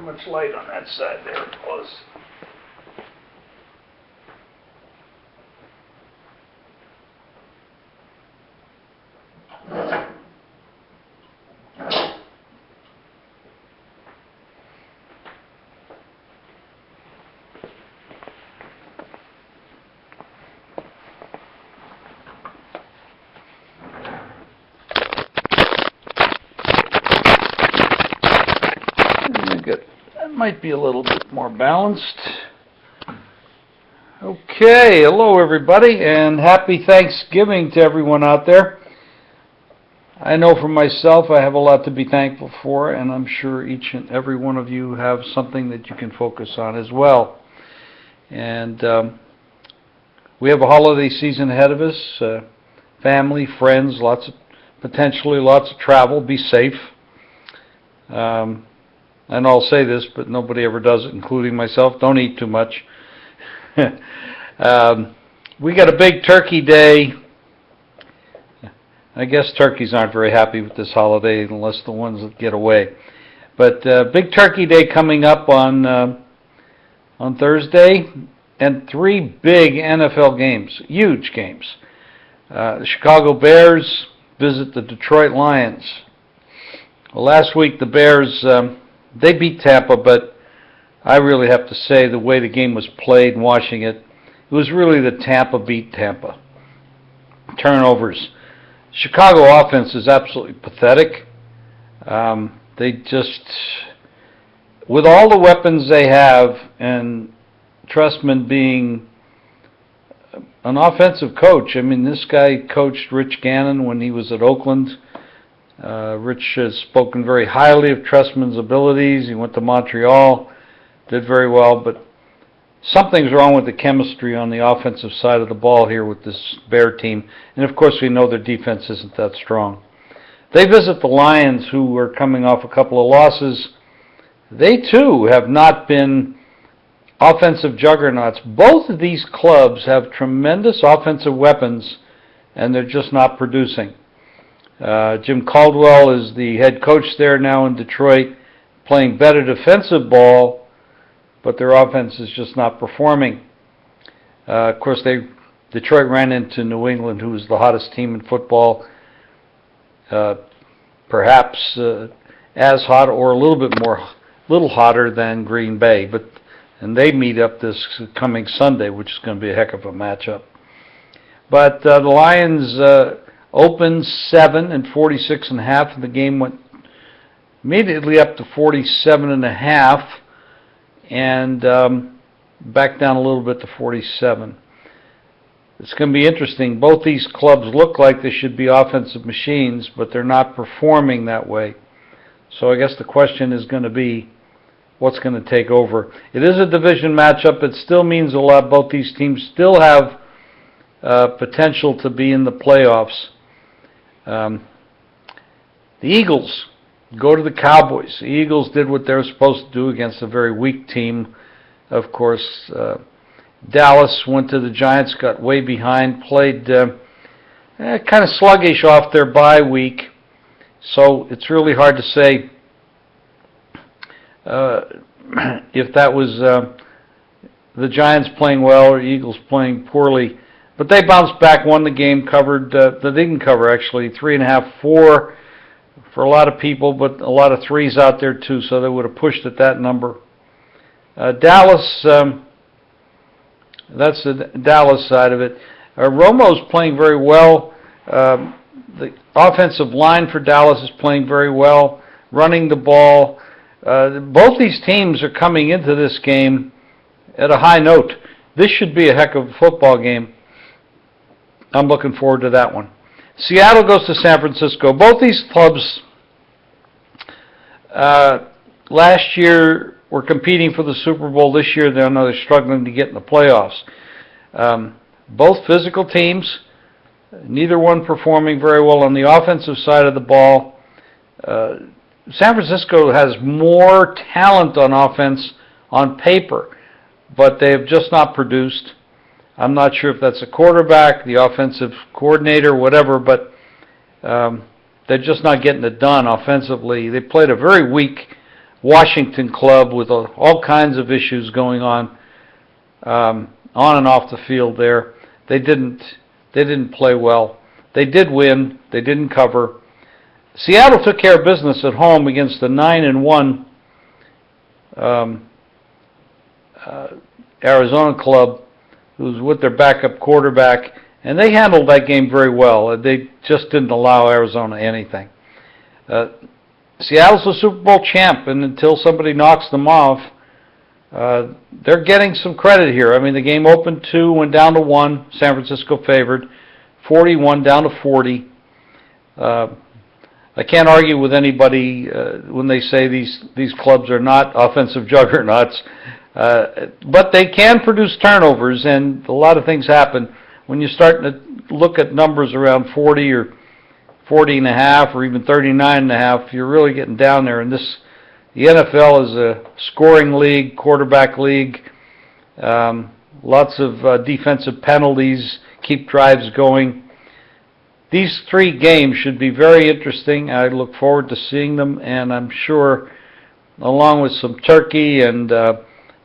much light on that side. There it was. That might be a little bit more balanced. Okay, hello everybody, and happy Thanksgiving to everyone out there. I know for myself I have a lot to be thankful for, and I'm sure each and every one of you have something that you can focus on as well. And we have a holiday season ahead of us, family, friends, potentially lots of travel. Be safe. And I'll say this, but nobody ever does it, including myself. Don't eat too much. We got a big turkey day. I guess turkeys aren't very happy with this holiday unless the ones that get away. But big turkey day coming up on Thursday, and 3 big NFL games, huge games. The Chicago Bears visit the Detroit Lions. Well, last week the Bears, they beat Tampa, but I really have to say the way the game was played and watching it, it was really the Tampa beat Tampa. Turnovers. Chicago offense is absolutely pathetic. They just, with all the weapons they have, and Trestman being an offensive coach, I mean, this guy coached Rich Gannon when he was at Oakland. Rich has spoken very highly of Trestman's abilities. He went to Montreal, did very well, but something's wrong with the chemistry on the offensive side of the ball here with this Bear team. And of course we know their defense isn't that strong. They visit the Lions, who are coming off a couple of losses. They too have not been offensive juggernauts. Both of these clubs have tremendous offensive weapons, and they're just not producing. Jim Caldwell is the head coach there now in Detroit, playing better defensive ball, but their offense is just not performing. Of course, Detroit ran into New England, who is the hottest team in football, perhaps as hot or a little hotter than Green Bay. And they meet up this coming Sunday, which is going to be a heck of a matchup. But the Lions opened 7 and 46.5, and the game went immediately up to 47.5, and back down a little bit to 47. It's going to be interesting. Both these clubs look like they should be offensive machines, but they're not performing that way. So I guess the question is going to be, what's going to take over? It is a division matchup. It still means a lot. Both these teams still have potential to be in the playoffs. The Eagles go to the Cowboys. The Eagles did what they were supposed to do against a very weak team, of course. Dallas went to the Giants, got way behind, played kind of sluggish off their bye week. So it's really hard to say if that was the Giants playing well or Eagles playing poorly. But they bounced back, won the game, covered, they didn't cover actually, 3.5, 4 for a lot of people, but a lot of threes out there too, so they would have pushed at that number. Dallas, that's the Dallas side of it. Romo's playing very well. The offensive line for Dallas is playing very well, running the ball. Both these teams are coming into this game at a high note. This should be a heck of a football game. I'm looking forward to that one. Seattle goes to San Francisco. Both these clubs last year were competing for the Super Bowl. This year they're struggling to get in the playoffs. Both physical teams, neither one performing very well on the offensive side of the ball. San Francisco has more talent on offense on paper, but they have just not produced. I'm not sure if that's a quarterback, the offensive coordinator, whatever, but they're just not getting it done offensively. They played a very weak Washington club with all kinds of issues going on and off the field there. They didn't play well. They did win. They didn't cover. Seattle took care of business at home against the 9-1 Arizona club, who's with their backup quarterback, and they handled that game very well. They just didn't allow Arizona anything. Seattle's a Super Bowl champ, and until somebody knocks them off, they're getting some credit here. I mean, the game opened 2, went down to 1. San Francisco favored, 41 down to 40. I can't argue with anybody when they say these clubs are not offensive juggernauts, but they can produce turnovers, and a lot of things happen when you're starting to look at numbers around 40 or 40 and a half or even 39 and a half. You're really getting down there, and the NFL is a scoring league, quarterback league. Lots of defensive penalties keep drives going. These 3 games should be very interesting. I look forward to seeing them, and I'm sure, along with some turkey and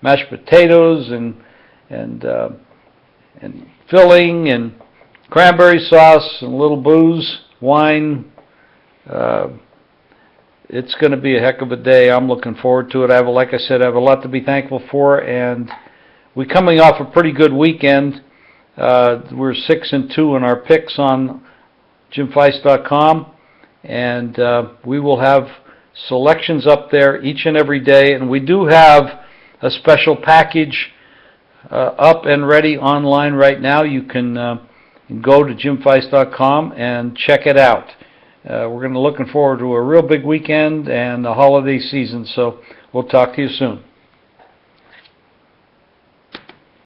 mashed potatoes and filling and cranberry sauce and a little booze, wine, it's going to be a heck of a day. I'm looking forward to it. Like I said, I have a lot to be thankful for, and we're coming off a pretty good weekend. We're 6-2 in our picks on JimFeist.com, and we will have selections up there each and every day, and we do have a special package up and ready online right now. You can go to JimFeist.com and check it out. We're looking forward to a real big weekend and the holiday season, so we'll talk to you soon.